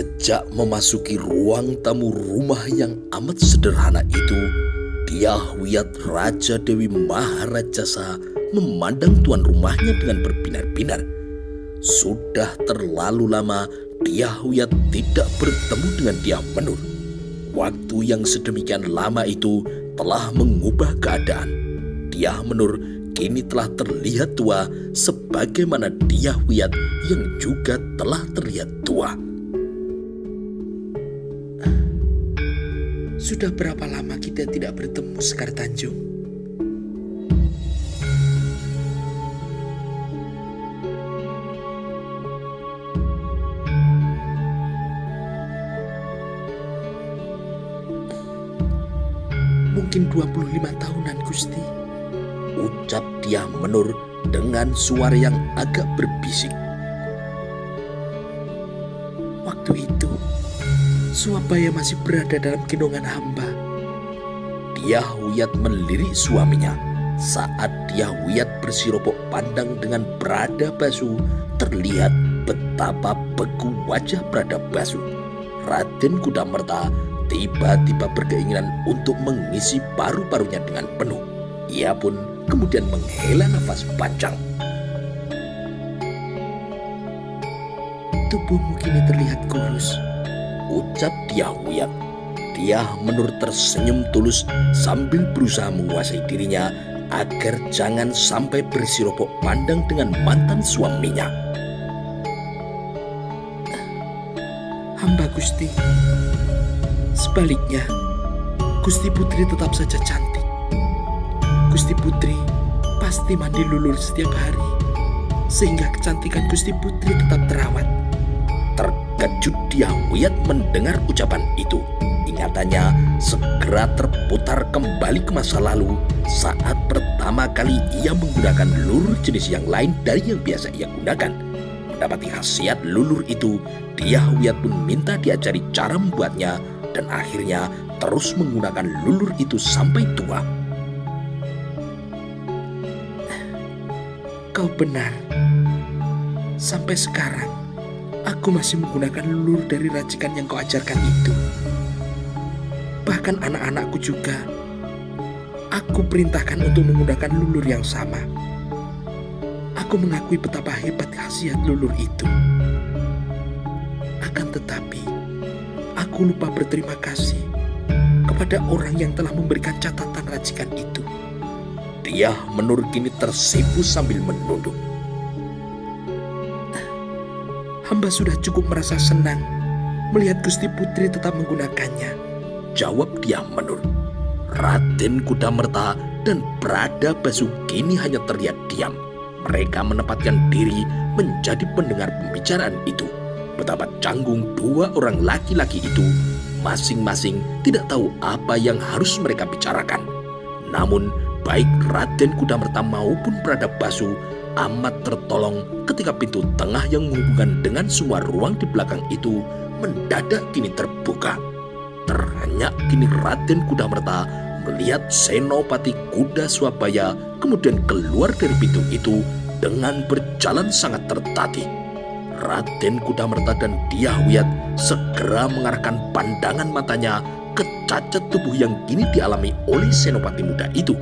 Sejak memasuki ruang tamu rumah yang amat sederhana itu, Dyahwiyat Raja Dewi Maharajasa memandang tuan rumahnya dengan berbinar-binar. Sudah terlalu lama Dyahwiyat tidak bertemu dengan Dyah Menur. Waktu yang sedemikian lama itu telah mengubah keadaan. Dyah Menur kini telah terlihat tua sebagaimana Dyahwiyat yang juga telah terlihat tua. Sudah berapa lama kita tidak bertemu, Sekar Tanjung? Mungkin 25 tahunan, Gusti, ucap Dyah Menur dengan suara yang agak berbisik. Waktu itu Swabaya masih berada dalam gendongan hamba. Dyahwiyat melirik suaminya. Saat Dyahwiyat bersiropok pandang dengan Bradabasu, terlihat betapa beku wajah Bradabasu. Raden Kudamerta tiba-tiba berkeinginan untuk mengisi paru-parunya dengan penuh. Ia pun kemudian menghela nafas panjang. Tubuhmu kini terlihat kurus, ucap Dyahwiyat. Dyah Menur tersenyum tulus sambil berusaha menguasai dirinya agar jangan sampai bersiropok pandang dengan mantan suaminya. Hamba Gusti. Sebaliknya, Gusti Putri tetap saja cantik. Gusti Putri pasti mandi lulur setiap hari, sehingga kecantikan Gusti Putri tetap terawat. Terkejut Dyahwiyat mendengar ucapan itu. Ingatannya segera terputar kembali ke masa lalu saat pertama kali ia menggunakan lulur jenis yang lain dari yang biasa ia gunakan. Mendapati khasiat lulur itu, Dyahwiyat pun minta diajari cara membuatnya dan akhirnya terus menggunakan lulur itu sampai tua. Kau benar. Sampai sekarang aku masih menggunakan lulur dari racikan yang kau ajarkan itu. Bahkan anak-anakku juga aku perintahkan untuk menggunakan lulur yang sama. Aku mengakui betapa hebat khasiat lulur itu. Akan tetapi, aku lupa berterima kasih kepada orang yang telah memberikan catatan racikan itu. Dyah Menur kini tersipu sambil menunduk. Hamba sudah cukup merasa senang melihat Gusti Putri tetap menggunakannya, jawab Dyah Menur. Raden Kudamerta dan Bradabasu kini hanya terlihat diam. Mereka menempatkan diri menjadi pendengar pembicaraan itu. Betapa canggung dua orang laki-laki itu, masing-masing tidak tahu apa yang harus mereka bicarakan. Namun baik Raden Kudamerta maupun Bradabasu amat tertolong ketika pintu tengah yang menghubungkan dengan semua ruang di belakang itu mendadak kini terbuka. Terhenyak kini Raden Kudamerta melihat Senopati Kuda Swabaya kemudian keluar dari pintu itu dengan berjalan sangat tertatih. Raden Kudamerta dan Dyahwiyat segera mengarahkan pandangan matanya ke cacat tubuh yang kini dialami oleh Senopati muda itu.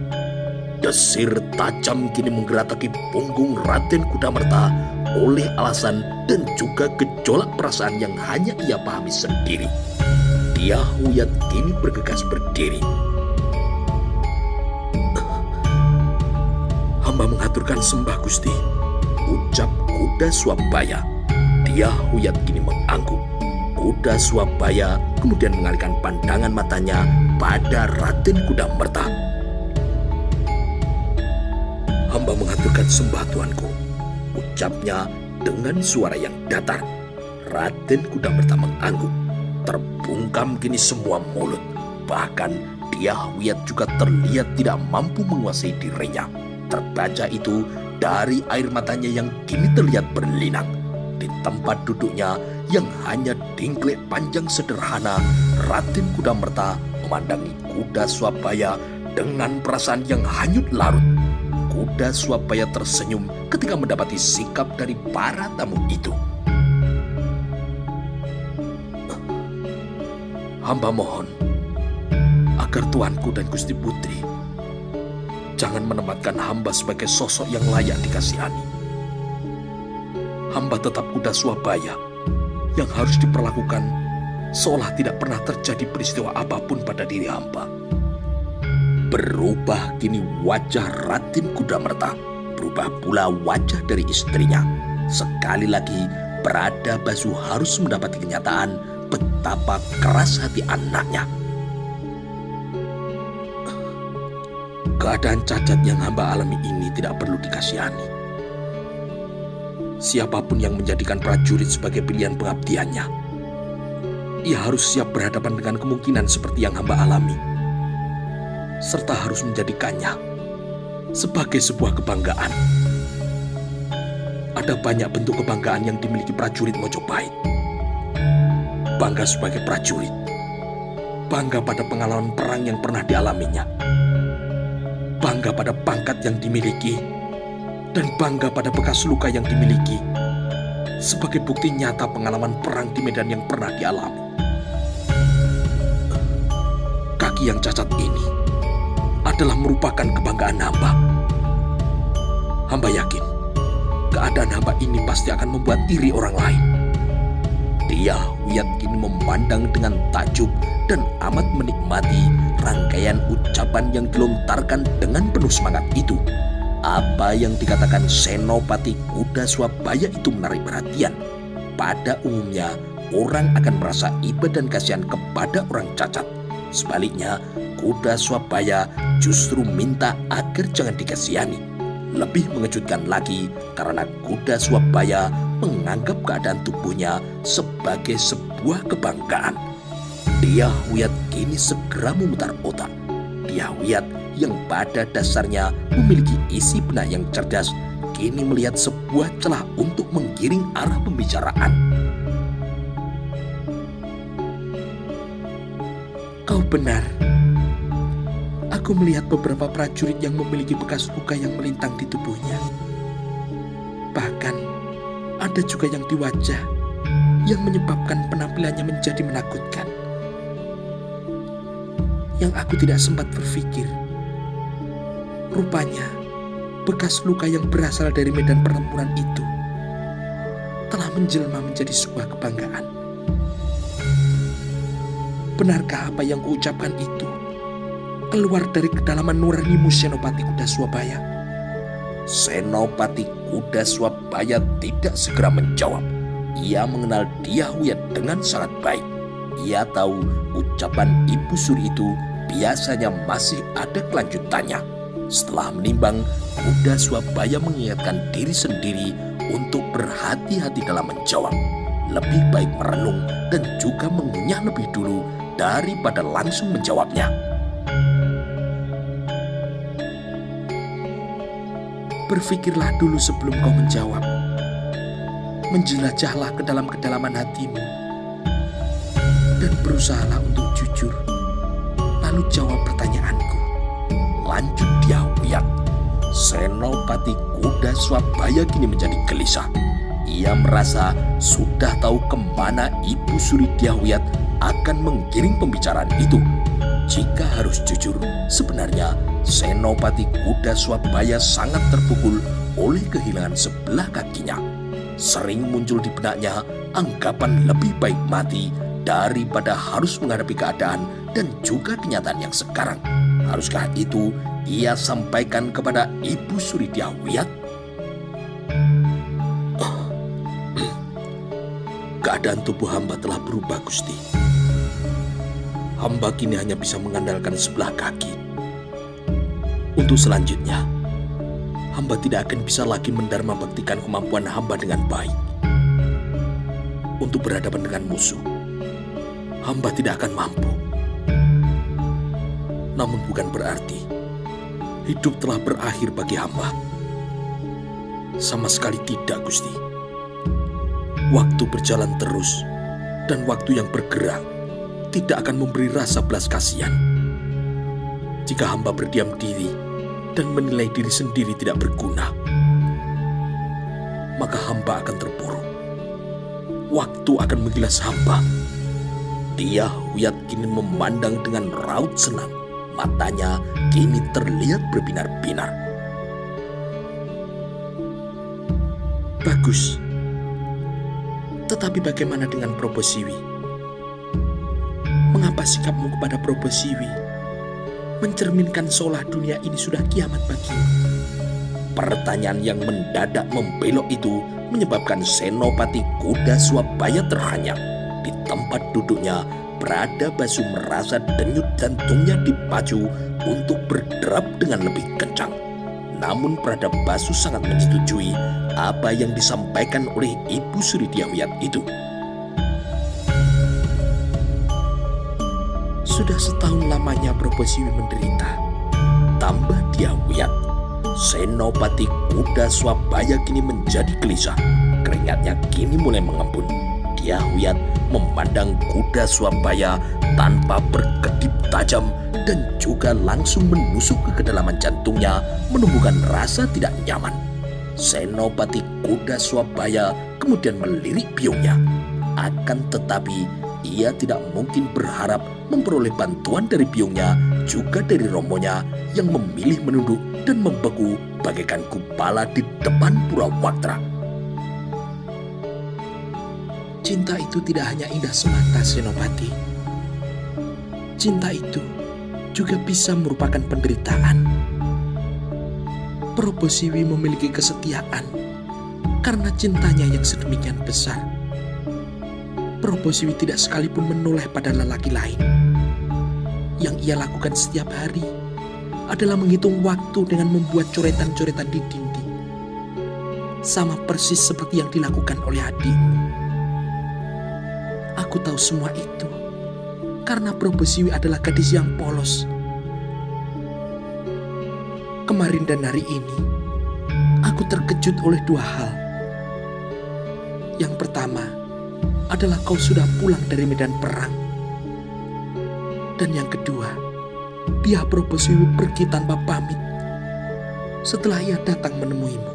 Desir tajam kini menggerataki punggung Raden Kudamerta oleh alasan dan juga gejolak perasaan yang hanya ia pahami sendiri. Dyahwiyat kini bergegas berdiri. Hamba mengaturkan sembah, Gusti, ucap Kuda Swabaya. Dyahwiyat kini mengangguk. Kuda Swabaya kemudian mengalihkan pandangan matanya pada Raden Kudamerta. Hamba mengaturkan sembah, tuanku, ucapnya dengan suara yang datar. Raden Kudamerta mengangguk. Terbungkam kini semua mulut. Bahkan Dyahwiyat juga terlihat tidak mampu menguasai dirinya. Terbaca itu dari air matanya yang kini terlihat berlinang. Di tempat duduknya yang hanya dingklek panjang sederhana, Raden Kudamerta memandangi Kuda Swabaya dengan perasaan yang hanyut larut. Kuda Swabaya tersenyum ketika mendapati sikap dari para tamu itu. Hamba mohon agar Tuanku dan Gusti Putri jangan menempatkan hamba sebagai sosok yang layak dikasihani. Hamba tetap kuda Swabaya yang harus diperlakukan seolah tidak pernah terjadi peristiwa apapun pada diri hamba. Berubah kini wajah Raden Kudamerta, berubah pula wajah dari istrinya. Sekali lagi Bradabasa harus mendapati kenyataan betapa keras hati anaknya. Keadaan cacat yang hamba alami ini tidak perlu dikasihani. Siapapun yang menjadikan prajurit sebagai pilihan pengabdiannya, ia harus siap berhadapan dengan kemungkinan seperti yang hamba alami, serta harus menjadikannya sebagai sebuah kebanggaan. Ada banyak bentuk kebanggaan yang dimiliki prajurit Mojopahit. Bangga sebagai prajurit, bangga pada pengalaman perang yang pernah dialaminya, bangga pada pangkat yang dimiliki, dan bangga pada bekas luka yang dimiliki sebagai bukti nyata pengalaman perang di medan yang pernah dialami. Kaki yang cacat ini adalah merupakan kebanggaan hamba. Hamba yakin keadaan hamba ini pasti akan membuat iri orang lain. Dyah-Wiyat kini memandang dengan takjub dan amat menikmati rangkaian ucapan yang dilontarkan dengan penuh semangat itu. Apa yang dikatakan Senopati Kuda Swabaya itu menarik perhatian. Pada umumnya, orang akan merasa iba dan kasihan kepada orang cacat. Sebaliknya, Kuda Swabaya justru minta agar jangan dikasihani. Lebih mengejutkan lagi karena Kuda Swabaya menganggap keadaan tubuhnya sebagai sebuah kebanggaan. Dyah-Wiyat kini segera memutar otak. Dyah-Wiyat yang pada dasarnya memiliki isi benak yang cerdas, kini melihat sebuah celah untuk menggiring arah pembicaraan. Kau benar. Aku melihat beberapa prajurit yang memiliki bekas luka yang melintang di tubuhnya. Bahkan ada juga yang di wajah yang menyebabkan penampilannya menjadi menakutkan. Yang aku tidak sempat berpikir, rupanya bekas luka yang berasal dari medan pertempuran itu telah menjelma menjadi sebuah kebanggaan. Benarkah apa yang kuucapkan itu keluar dari kedalaman nuranimu, Senopati Kuda Swabaya? Senopati Kuda Swabaya tidak segera menjawab. Ia mengenal Dyah-Wiyat dengan sangat baik. Ia tahu ucapan Ibu Suri itu biasanya masih ada kelanjutannya. Setelah menimbang, Kuda Swabaya mengingatkan diri sendiri untuk berhati-hati dalam menjawab. Lebih baik merenung dan juga mengunyah lebih dulu daripada langsung menjawabnya. Berpikirlah dulu sebelum kau menjawab. Menjelajahlah ke dalam kedalaman hatimu dan berusahalah untuk jujur. Lalu jawab pertanyaanku. Lanjut Dyah-Wiyat. Senopati Kuda Swabaya kini menjadi gelisah. Ia merasa sudah tahu kemana Ibu Suri Dyah-Wiyat akan menggiring pembicaraan itu. Jika harus jujur, sebenarnya Senopati Kuda Swabaya sangat terpukul oleh kehilangan sebelah kakinya. Sering muncul di benaknya anggapan lebih baik mati daripada harus menghadapi keadaan dan juga kenyataan yang sekarang. Haruskah itu ia sampaikan kepada Ibu Suri Dyah-Wiyat? Keadaan tubuh hamba telah berubah, Gusti. Hamba kini hanya bisa mengandalkan sebelah kaki. Untuk selanjutnya, hamba tidak akan bisa lagi mendharma baktikan kemampuan hamba dengan baik. Untuk berhadapan dengan musuh, hamba tidak akan mampu. Namun bukan berarti hidup telah berakhir bagi hamba. Sama sekali tidak, Gusti. Waktu berjalan terus, dan waktu yang bergerak tidak akan memberi rasa belas kasihan. Jika hamba berdiam diri dan menilai diri sendiri tidak berguna, maka hamba akan terpuruk. Waktu akan menggilas hamba. Dyah-Wiyat Wiyat kini memandang dengan raut senang. Matanya kini terlihat berbinar-binar. Bagus. Tetapi bagaimana dengan Probosiwi? Mengapa sikapmu kepada Probosiwi mencerminkan seolah dunia ini sudah kiamat bagimu? Pertanyaan yang mendadak membelok itu menyebabkan Senopati Kuda Swabaya terhanyut. Di tempat duduknya, Prada Basu merasa denyut jantungnya dipacu untuk berderap dengan lebih kencang. Namun Prada Basu sangat menyetujui apa yang disampaikan oleh Ibu Sri Dyahwiyat itu. Sudah setahun lamanya Probosiwi menderita, tambah Dyahwiyat. Senopati Kuda Swabaya kini menjadi gelisah. Keringatnya kini mulai mengembun. Dyahwiyat memandang Kuda Swabaya tanpa berkedip tajam dan juga langsung menusuk ke kedalaman jantungnya, menumbuhkan rasa tidak nyaman. Senopati Kuda Swabaya kemudian melirik biungnya. Akan tetapi ia tidak mungkin berharap memperoleh bantuan dari biungnya, juga dari romonya yang memilih menunduk dan membeku bagaikan kupala di depan Purawaktra. Cinta itu tidak hanya indah semata, Senopati. Cinta itu juga bisa merupakan penderitaan. Probosiwi memiliki kesetiaan karena cintanya yang sedemikian besar. Probosiwi tidak sekalipun menoleh pada lelaki lain. Yang ia lakukan setiap hari adalah menghitung waktu dengan membuat coretan-coretan di dinding. Sama persis seperti yang dilakukan oleh adikmu. Aku tahu semua itu karena Probosiwi adalah gadis yang polos. Kemarin dan hari ini, aku terkejut oleh dua hal. Yang pertama adalah kau sudah pulang dari medan perang. Dan yang kedua, dia Probosiwi pergi tanpa pamit setelah ia datang menemuimu.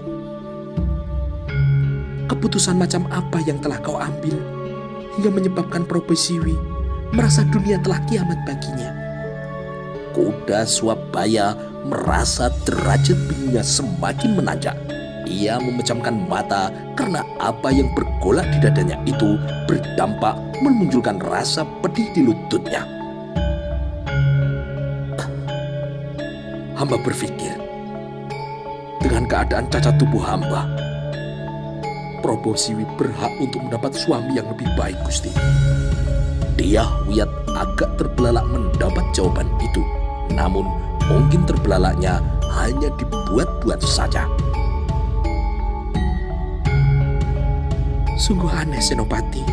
Keputusan macam apa yang telah kau ambil hingga menyebabkan Probosiwi merasa dunia telah kiamat baginya? Kuda Swabaya merasa derajat bingungnya semakin menanjak. Ia memejamkan mata karena apa yang bergolak di dadanya itu berdampak memunculkan rasa pedih di lututnya. Hamba berpikir, dengan keadaan cacat tubuh hamba, Probosiwi berhak untuk mendapat suami yang lebih baik, Gusti. Dyahwiyat agak terbelalak mendapat jawaban itu. Namun mungkin terbelalaknya hanya dibuat-buat saja. Sungguh aneh, Senopati.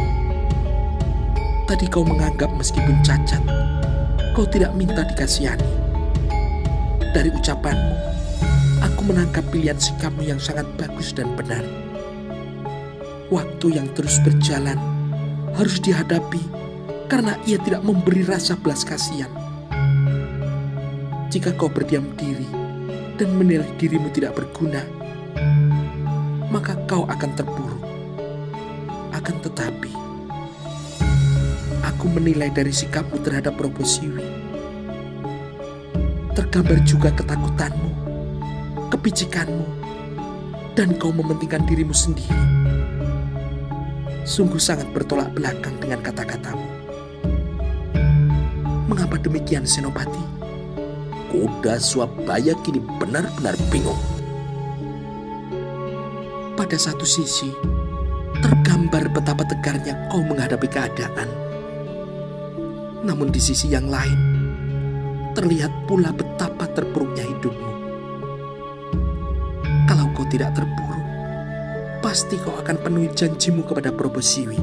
Tadi kau menganggap meskipun cacat, kau tidak minta dikasihani. Dari ucapanmu, aku menangkap pilihan sikapmu yang sangat bagus dan benar. Waktu yang terus berjalan harus dihadapi karena ia tidak memberi rasa belas kasihan. Jika kau berdiam diri dan menilai dirimu tidak berguna, maka kau akan terpuruk. Akan tetapi, aku menilai dari sikapmu terhadap Probosiwi. Tergambar juga ketakutanmu, kepicikanmu, dan kau mementingkan dirimu sendiri. Sungguh sangat bertolak belakang dengan kata-katamu. Mengapa demikian, Senopati? Kuda Swabaya kini benar-benar bingung. Pada satu sisi, tergambar betapa tegarnya kau menghadapi keadaan. Namun di sisi yang lain, terlihat pula betapa terpuruknya hidupmu. Kalau kau tidak terpuruk, pasti kau akan penuhi janjimu kepada Probosiwi.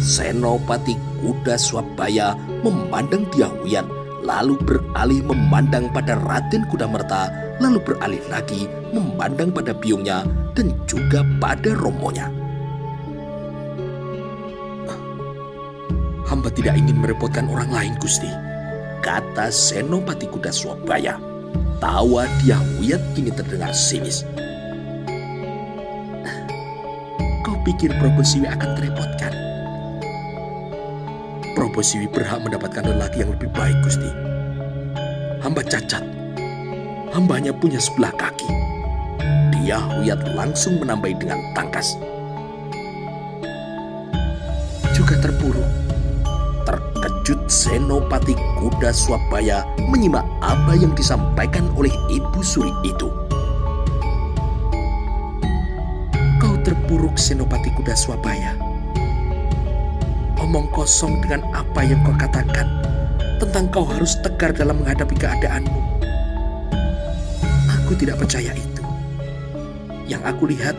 Senopati Kuda Swabaya memandang Dyahwiyat, lalu beralih memandang pada Raden Kudamerta, lalu beralih lagi memandang pada biungnya dan juga pada romonya. Hamba tidak ingin merepotkan orang lain, Gusti, kata Senopati Kuda Swabaya. Tawa Dyahwiyat kini terdengar sinis. Kau pikir Probosiwi akan terepotkan? Probosiwi berhak mendapatkan lelaki yang lebih baik, Gusti. Hamba cacat. Hambanya punya sebelah kaki. Dyahwiyat langsung menambahi dengan tangkas. Juga terpuruk. Terkejut Senopati Kuda Swabaya menyimak apa yang disampaikan oleh Ibu Suri itu. Kau terpuruk, Senopati Kuda Swabaya. Omong kosong dengan apa yang kau katakan tentang kau harus tegar dalam menghadapi keadaanmu. Aku tidak percaya itu. Yang aku lihat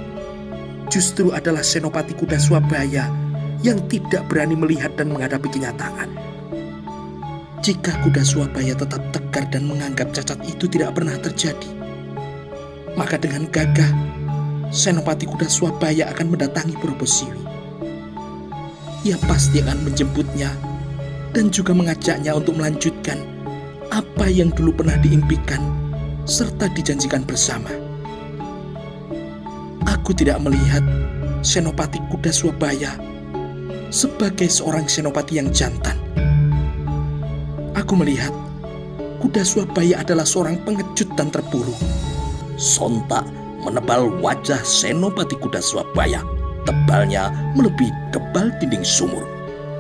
justru adalah Senopati Kuda Swabaya yang tidak berani melihat dan menghadapi kenyataan. Jika Kuda Swabaya tetap tegar dan menganggap cacat itu tidak pernah terjadi, maka dengan gagah Senopati Kuda Swabaya akan mendatangi Probosiwi. Ia pasti akan menjemputnya dan juga mengajaknya untuk melanjutkan apa yang dulu pernah diimpikan serta dijanjikan bersama. Aku tidak melihat Senopati Kuda Swabaya sebagai seorang senopati yang jantan. Aku melihat Kuda Swabaya adalah seorang pengecut dan terpuruk. Sontak menebal wajah Senopati Kuda Swabaya. Tebalnya melebihi tebal dinding sumur.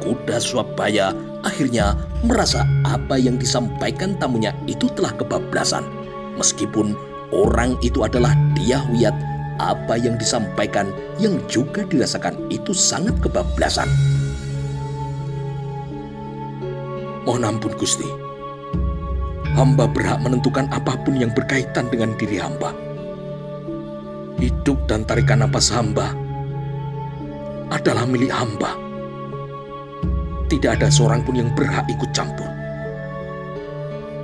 Kuda Swabaya akhirnya merasa apa yang disampaikan tamunya itu telah kebablasan. Meskipun orang itu adalah Dyahwiyat, apa yang disampaikan yang juga dirasakan itu sangat kebablasan. Mohon ampun, Gusti. Hamba berhak menentukan apapun yang berkaitan dengan diri hamba. Hidup dan tarikan napas hamba adalah milik hamba. Tidak ada seorang pun yang berhak ikut campur.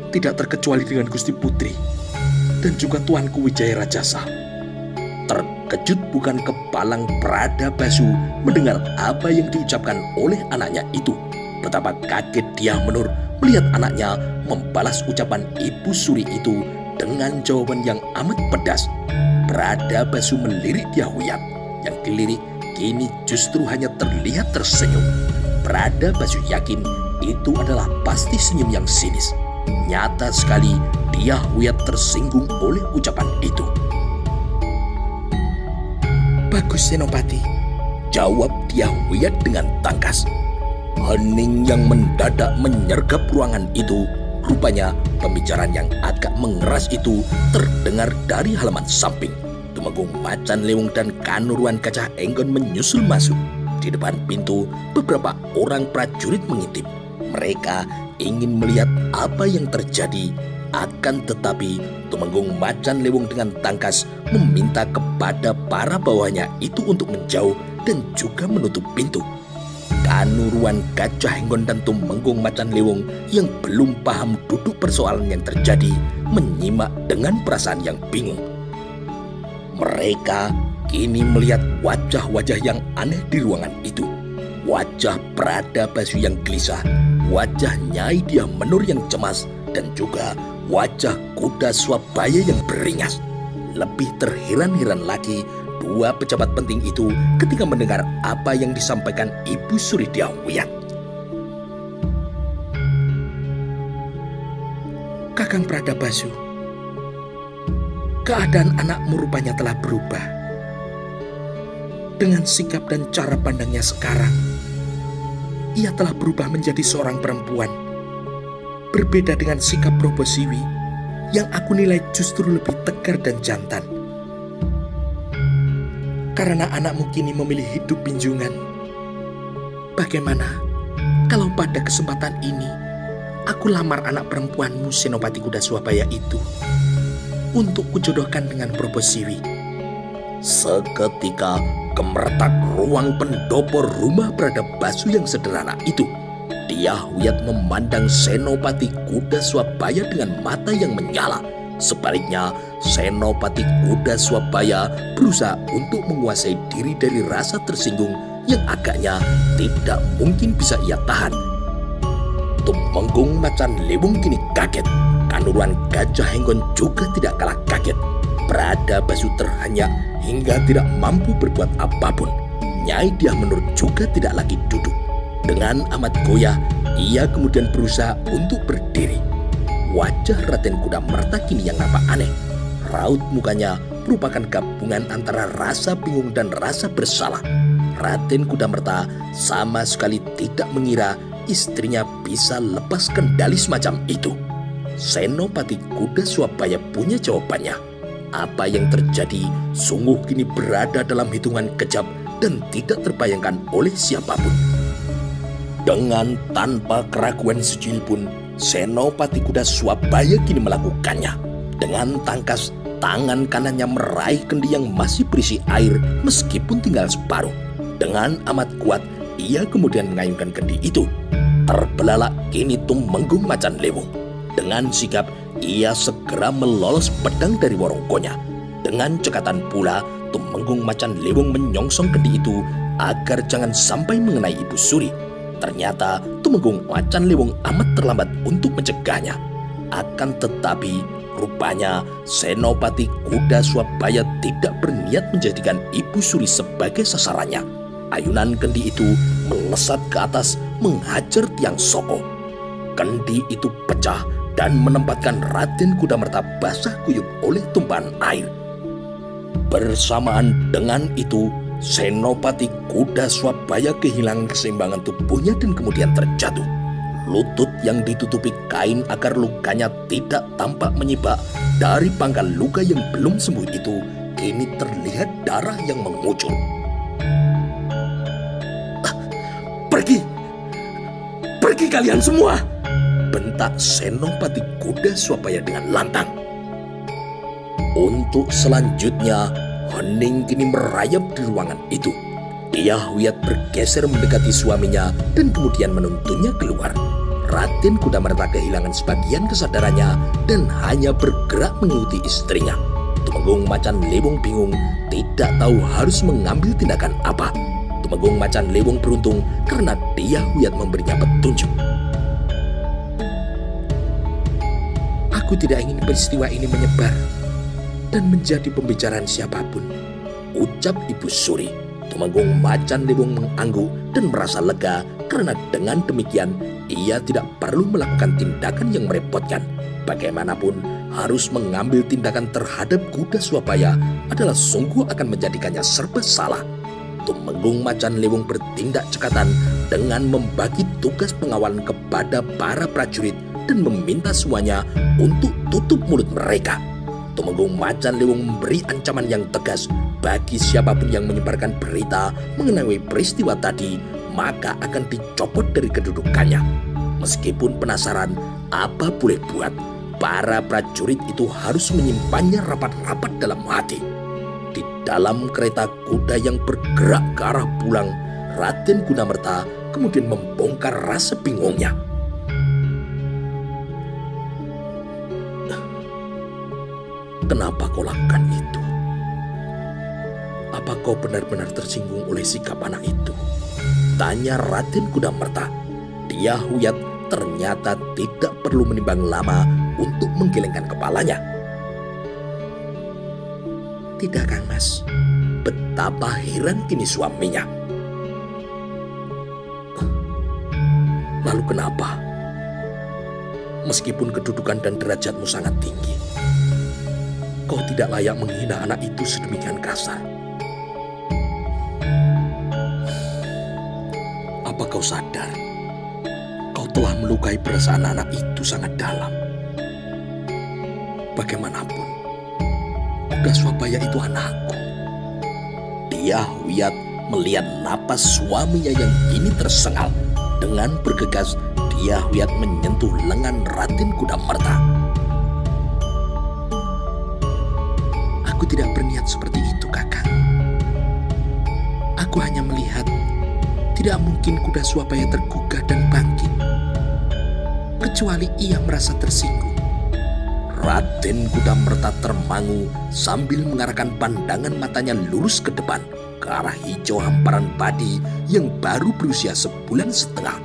Tidak terkecuali dengan Gusti Putri dan juga Tuanku Wijaya Rajasa. Terkejut bukan kepalang Pradabasu mendengar apa yang diucapkan oleh anaknya itu. Betapa kaget dia Menur melihat anaknya membalas ucapan Ibu Suri itu dengan jawaban yang amat pedas. Pradabasu melirik Dyahwiyat. Yang dilirik kini justru hanya terlihat tersenyum. Pradabasu yakin itu adalah pasti senyum yang sinis. Nyata sekali Dyahwiyat tersinggung oleh ucapan itu. Bagus, Senopati, jawab Dyahwiyat dengan tangkas. Hening yang mendadak menyergap ruangan itu. Rupanya pembicaraan yang agak mengeras itu terdengar dari halaman samping. Tumenggung Macan Lewung dan Kanuruan Gajah Enggon menyusul masuk. Di depan pintu beberapa orang prajurit mengintip. Mereka ingin melihat apa yang terjadi. Akan tetapi Tumenggung Macan Lewung dengan tangkas meminta kepada para bawahnya itu untuk menjauh dan juga menutup pintu. Kanuruan Gajah Enggon dan Tumenggung Macan Lewung yang belum paham duduk persoalan yang terjadi menyimak dengan perasaan yang bingung. Mereka kini melihat wajah-wajah yang aneh di ruangan itu. Wajah Pradabasu yang gelisah, wajah Nyai Dyah Menur yang cemas, dan juga wajah Kuda Swabaya yang beringas. Lebih terheran-heran lagi dua pejabat penting itu ketika mendengar apa yang disampaikan Ibu Suri Dyahwiyat. Kakang Pradabasu, keadaan anakmu rupanya telah berubah. Dengan sikap dan cara pandangnya sekarang, ia telah berubah menjadi seorang perempuan. Berbeda dengan sikap Probosiwi yang aku nilai justru lebih tegar dan jantan. Karena anakmu kini memilih hidup pinjungan, bagaimana kalau pada kesempatan ini aku lamar anak perempuanmu Senopati Kuda Swabaya itu untuk kujodohkan dengan Probosiwi? Seketika gemeretak ruang pendopo rumah Pradabasu yang sederhana itu. Dyahwiyat memandang Senopati Kuda Swabaya dengan mata yang menyala. Sebaliknya, Senopati Kuda Swabaya berusaha untuk menguasai diri dari rasa tersinggung yang agaknya tidak mungkin bisa ia tahan. Tumenggung Macan Lewung kini kaget. Kanuruan Gajah Enggon juga tidak kalah kaget. Pradabasu terhenyak hingga tidak mampu berbuat apapun. Nyai Dyah Menur juga tidak lagi duduk. Dengan amat goyah, ia kemudian berusaha untuk berdiri. Wajah Raden Kudamerta kini yang nampak aneh. Raut mukanya merupakan gabungan antara rasa bingung dan rasa bersalah. Raden Kudamerta sama sekali tidak mengira istrinya bisa lepas kendali semacam itu. Senopati Kuda Swabaya punya jawabannya. Apa yang terjadi sungguh kini berada dalam hitungan kejap dan tidak terbayangkan oleh siapapun. Dengan tanpa keraguan secil pun, Senopati Kuda Swabaya kini melakukannya. Dengan tangkas, tangan kanannya meraih kendi yang masih berisi air meskipun tinggal separuh. Dengan amat kuat, ia kemudian mengayunkan kendi itu. Terbelalak kini Tumenggung Macan Lewung. Dengan sigap, ia segera melolos pedang dari worongkonya. Dengan cekatan pula, Tumenggung Macan Lewung menyongsong kendi itu agar jangan sampai mengenai Ibu Suri. Ternyata Tumenggung Macan Lewung amat terlambat untuk mencegahnya. Akan tetapi rupanya Senopati Kuda Swabaya tidak berniat menjadikan Ibu Suri sebagai sasarannya. Ayunan kendi itu melesat ke atas menghajar tiang Soko. Kendi itu pecah dan menempatkan Raden Kudamerta basah kuyup oleh tumpahan air. Bersamaan dengan itu, Senopati Kuda Swabaya kehilangan keseimbangan tubuhnya dan kemudian terjatuh. Lutut yang ditutupi kain agar lukanya tidak tampak menyibak dari pangkal luka yang belum sembuh itu, kini terlihat darah yang mengucur. Pergi! Pergi kalian semua! Bentak Senopati Kuda Swabaya dengan lantang. Untuk selanjutnya, hening kini merayap di ruangan itu. Dyah Wiyat bergeser mendekati suaminya dan kemudian menuntunnya keluar. Raden Kudamerta kehilangan sebagian kesadarannya dan hanya bergerak mengikuti istrinya. Tumenggung Macan Lewung bingung, tidak tahu harus mengambil tindakan apa. Tumenggung Macan Lewung beruntung karena Dyah Wiyat memberinya petunjuk. Aku tidak ingin peristiwa ini menyebar dan menjadi pembicaraan siapapun, ucap Ibu Suri. Tumenggung Macan Lewung mengangguk dan merasa lega karena dengan demikian ia tidak perlu melakukan tindakan yang merepotkan. Bagaimanapun harus mengambil tindakan terhadap Kuda Swabaya adalah sungguh akan menjadikannya serba salah. Tumenggung Macan Lewung bertindak cekatan dengan membagi tugas pengawalan kepada para prajurit dan meminta semuanya untuk tutup mulut mereka. Tumenggung Macan Lewung memberi ancaman yang tegas bagi siapapun yang menyebarkan berita mengenai peristiwa tadi, maka akan dicopot dari kedudukannya. Meskipun penasaran, apa boleh buat, para prajurit itu harus menyimpannya rapat-rapat dalam hati. Di dalam kereta kuda yang bergerak ke arah pulang, Raden Kudamerta kemudian membongkar rasa bingungnya. Kenapa kau lakukan itu? Apa kau benar-benar tersinggung oleh sikap anak itu? Tanya Raden Kudamerta. Dyah Wiyat ternyata tidak perlu menimbang lama untuk menggelengkan kepalanya. Tidak, Kang Mas. Betapa heran kini suaminya. Lalu kenapa? Meskipun kedudukan dan derajatmu sangat tinggi, kau tidak layak menghina anak itu sedemikian kasar. Apa kau sadar? Kau telah melukai perasaan anak itu sangat dalam. Bagaimanapun, Kuda Swabaya itu anakku. Dyah Wiyat melihat napas suaminya yang kini tersengal. Dengan bergegas, Dyah Wiyat menyentuh lengan Raden Kudamerta. Aku tidak berniat seperti itu, Kakang. Aku hanya melihat tidak mungkin Kuda Swabaya tergugah dan bangkit, kecuali ia merasa tersinggung. Raden Kudamerta termangu sambil mengarahkan pandangan matanya lurus ke depan, ke arah hijau hamparan padi yang baru berusia sebulan setengah.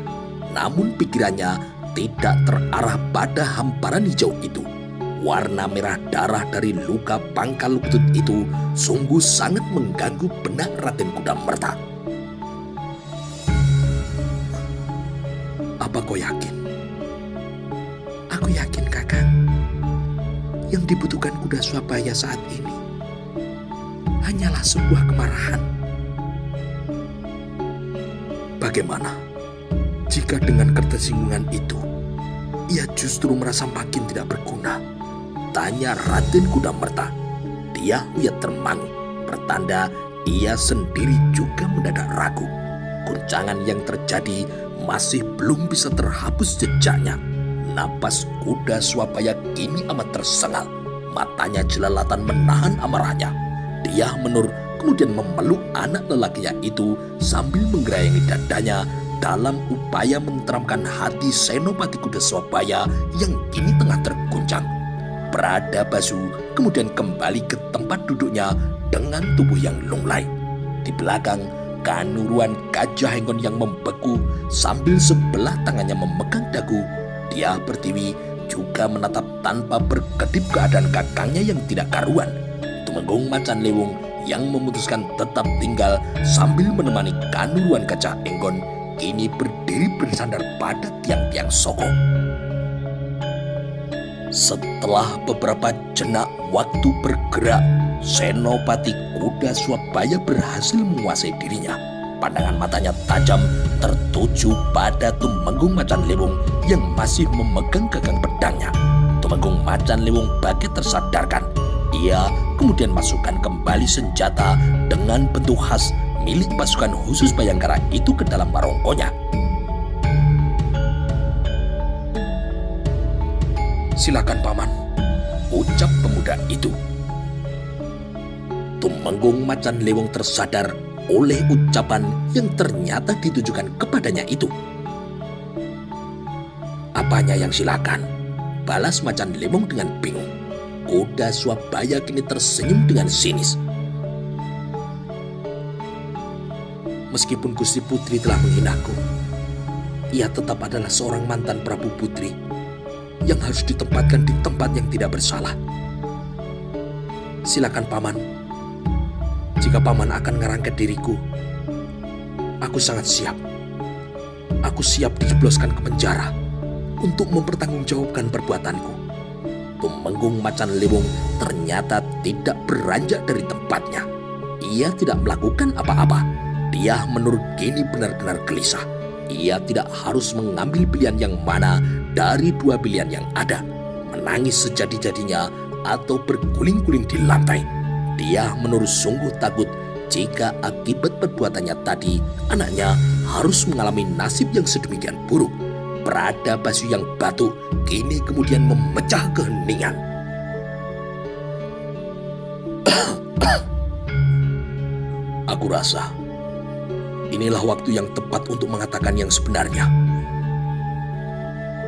Namun pikirannya tidak terarah pada hamparan hijau itu. Warna merah darah dari luka pangkal lutut itu sungguh sangat mengganggu benak Raden Kudamerta. kau yakin? Aku yakin, Kakang. Yang dibutuhkan kuda Swabaya saat ini hanyalah sebuah kemarahan. Bagaimana jika dengan ketersinggungan itu ia justru merasa makin tidak berguna? Tanya Raden Kudamerta. Dia huyat termangu, pertanda ia sendiri juga mendadak ragu. Guncangan yang terjadi masih belum bisa terhapus jejaknya. Napas kuda Swabaya kini amat tersengal. Matanya jelalatan menahan amarahnya. Dia menur kemudian memeluk anak lelakinya itu sambil menggerayangi dadanya dalam upaya menenteramkan hati Senopati Kuda Swabaya yang kini tengah terguncang. Bradabasu kemudian kembali ke tempat duduknya dengan tubuh yang lunglai. Di belakang, Kanuruan Gajah Henggon yang membeku sambil sebelah tangannya memegang dagu. Dia berdiri juga menatap tanpa berkedip keadaan kakangnya yang tidak karuan. Tumenggung Macan Lewung yang memutuskan tetap tinggal sambil menemani Kanuruan Gajah Henggon kini berdiri bersandar pada tiang-tiang Soko. Setelah beberapa jenak waktu bergerak, Senopati Kuda Swabaya berhasil menguasai dirinya. Pandangan matanya tajam tertuju pada Tumenggung Macan Lewung yang masih memegang gagang pedangnya. Tumenggung Macan Lewung bagai tersadarkan. Ia kemudian masukkan kembali senjata dengan bentuk khas milik pasukan khusus Bayangkara itu ke dalam barongkonya. Silakan Paman, ucap pemuda itu. Tumenggung Macan Lewung tersadar oleh ucapan yang ternyata ditujukan kepadanya itu. Apanya yang silakan? Balas Macan Lewung dengan bingung. Kuda Swabaya kini tersenyum dengan sinis. Meskipun Gusti Putri telah menghinaku, ia tetap adalah seorang mantan Prabu Putri yang harus ditempatkan di tempat yang tidak bersalah. Silakan Paman. Jika Paman akan ngerangket diriku, aku sangat siap. Aku siap dijebloskan ke penjara untuk mempertanggungjawabkan perbuatanku. Tumenggung Macan Lewung ternyata tidak beranjak dari tempatnya. Ia tidak melakukan apa-apa. Dia menurut kini benar-benar gelisah. Ia tidak harus mengambil pilihan yang mana dari dua pilihan yang ada. Menangis sejadi-jadinya atau berguling-guling di lantai. Dia menurut sungguh takut jika akibat perbuatannya tadi anaknya harus mengalami nasib yang sedemikian buruk. Bradabasu yang batuk kini kemudian memecah keheningan. Aku rasa inilah waktu yang tepat untuk mengatakan yang sebenarnya.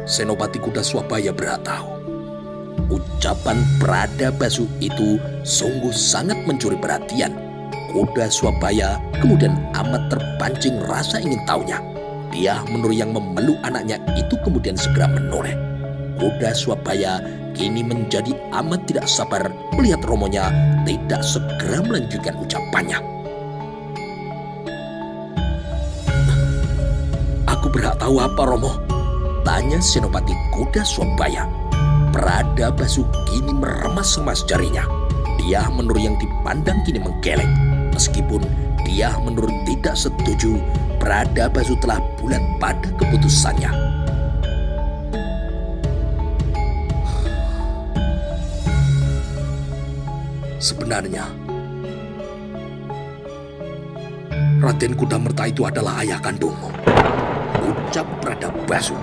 Senopati Kuda Swabaya berhak tahu. Ucapan Bradabasu itu sungguh sangat mencuri perhatian. Kuda Swabaya kemudian amat terpancing rasa ingin tahunya. Dia menurut yang memeluk anaknya itu kemudian segera menoleh. Kuda Swabaya kini menjadi amat tidak sabar melihat romonya tidak segera melanjutkan ucapannya. Aku berhak tahu apa, Romo? Tanya Senopati Kuda Swabaya. Bradabasu kini meremas-remas jarinya. Dia menurut yang dipandang kini menggeleng. Meskipun dia menurut tidak setuju, Bradabasu telah bulat pada keputusannya. Sebenarnya, Raden Kudamerta itu adalah ayah kandungmu, ucap Bradabasu.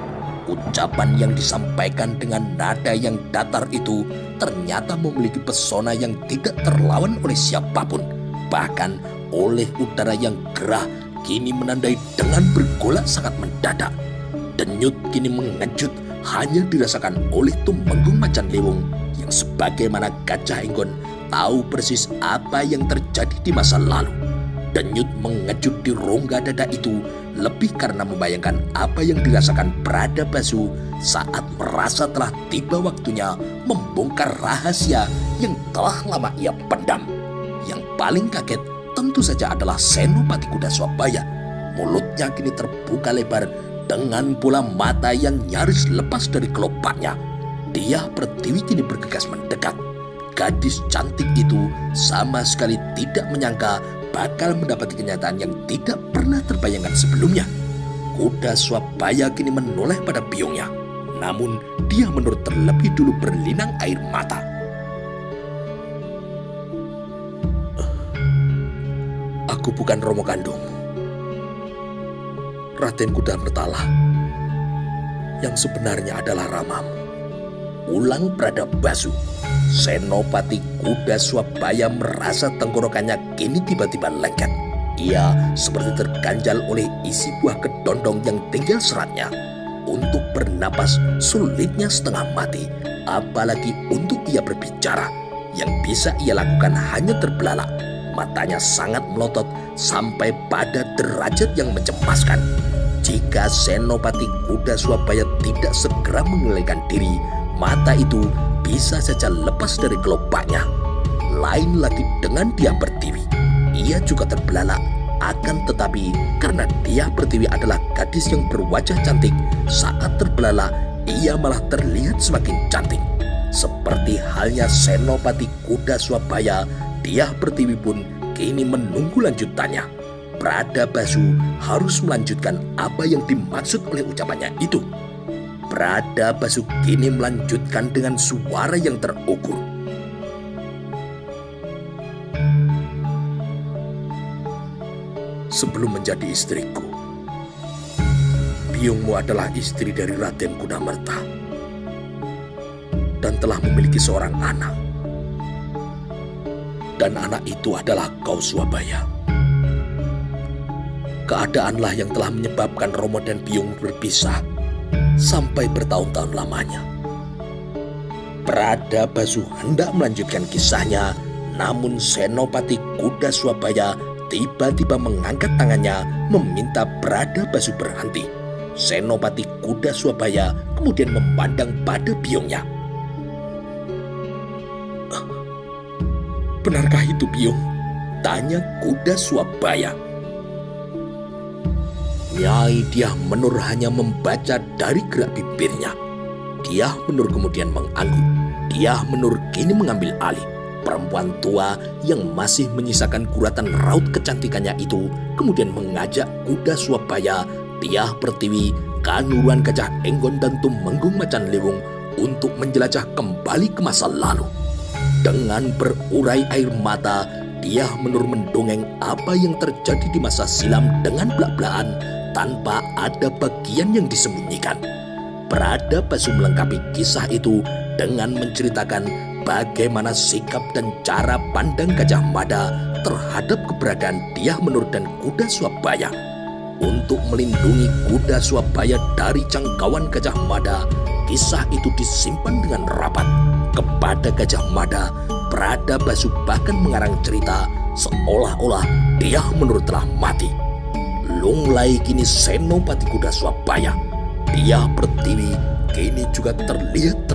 Ucapan yang disampaikan dengan nada yang datar itu ternyata memiliki pesona yang tidak terlawan oleh siapapun. Bahkan oleh udara yang gerah kini menandai dengan bergolak sangat mendadak. Denyut kini mengejut hanya dirasakan oleh Tumenggung Macan Lewung yang sebagaimana Gajah Henggon tahu persis apa yang terjadi di masa lalu. Denyut mengejut di rongga dada itu lebih karena membayangkan apa yang dirasakan Bradabasu saat merasa telah tiba waktunya membongkar rahasia yang telah lama ia pendam. Yang paling kaget tentu saja adalah Senopati Kuda Swabaya. Mulutnya kini terbuka lebar Dengan bola mata yang nyaris lepas dari kelopaknya, Dyah Pertiwi kini bergegas mendekat. Gadis cantik itu sama sekali tidak menyangka bakal mendapati kenyataan yang tidak pernah terbayangkan sebelumnya. Kuda Swabaya kini menoleh pada biongnya. Namun Dyah Menur terlebih dulu berlinang air mata. Aku bukan Romo kandungmu, Raden Kudamertalah, yang sebenarnya adalah ramamu, ulang Bradabasu. Senopati Kuda Swabaya merasa tenggorokannya kini tiba-tiba lengket. Ia seperti terganjal oleh isi buah kedondong yang tinggal seratnya. Untuk bernapas sulitnya setengah mati, apalagi untuk ia berbicara. Yang bisa ia lakukan hanya terbelalak. Matanya sangat melotot sampai pada derajat yang mencemaskan. Jika Senopati Kuda Swabaya tidak segera mengelakkan diri, mata itu bisa saja lepas dari kelopaknya. Lain lagi dengan Dyah Pertiwi. Ia juga terbelalak. Akan tetapi karena Dyah Pertiwi adalah gadis yang berwajah cantik, saat terbelalak ia malah terlihat semakin cantik. Seperti halnya Senopati Kuda Swabaya, Dyah Pertiwi pun kini menunggu lanjutannya. Bradabasu harus melanjutkan apa yang dimaksud oleh ucapannya itu. Bradabasu kini melanjutkan dengan suara yang terukur. Sebelum menjadi istriku, biungmu adalah istri dari Raden Kudamerta dan telah memiliki seorang anak. Dan anak itu adalah kau Swabaya. Keadaanlah yang telah menyebabkan Romo dan biung berpisah sampai bertahun-tahun lamanya. Bradabasu hendak melanjutkan kisahnya, namun Senopati Kuda Swabaya tiba-tiba mengangkat tangannya meminta Bradabasu berhenti. Senopati Kuda Swabaya kemudian memandang pada biungnya. Benarkah itu, biung? Tanya Kuda Swabaya. Nyai Dyah Menur hanya membaca dari gerak bibirnya. Dyah Menur kemudian mengangguk. Dyah Menur kini mengambil alih. Perempuan tua yang masih menyisakan guratan raut kecantikannya itu kemudian mengajak Kuda Swabaya, Dyah Pertiwi, Kanuruan Gajah Enggon dan Tumenggung Macan Lewung untuk menjelajah kembali ke masa lalu. Dengan berurai air mata, Dyah Menur mendongeng apa yang terjadi di masa silam dengan belak-belakan tanpa ada bagian yang disembunyikan. Bradabasu melengkapi kisah itu dengan menceritakan bagaimana sikap dan cara pandang Gajah Mada terhadap keberadaan Dyah Menur dan Kuda Swabaya. Untuk melindungi Kuda Swabaya dari jangkauan Gajah Mada, kisah itu disimpan dengan rapat. Kepada Gajah Mada, Bradabasu bahkan mengarang cerita seolah-olah Dyah Menur telah mati. Lunglai kini Senopati Kuda Swabaya. Dyah Pertiwi kini juga terlihat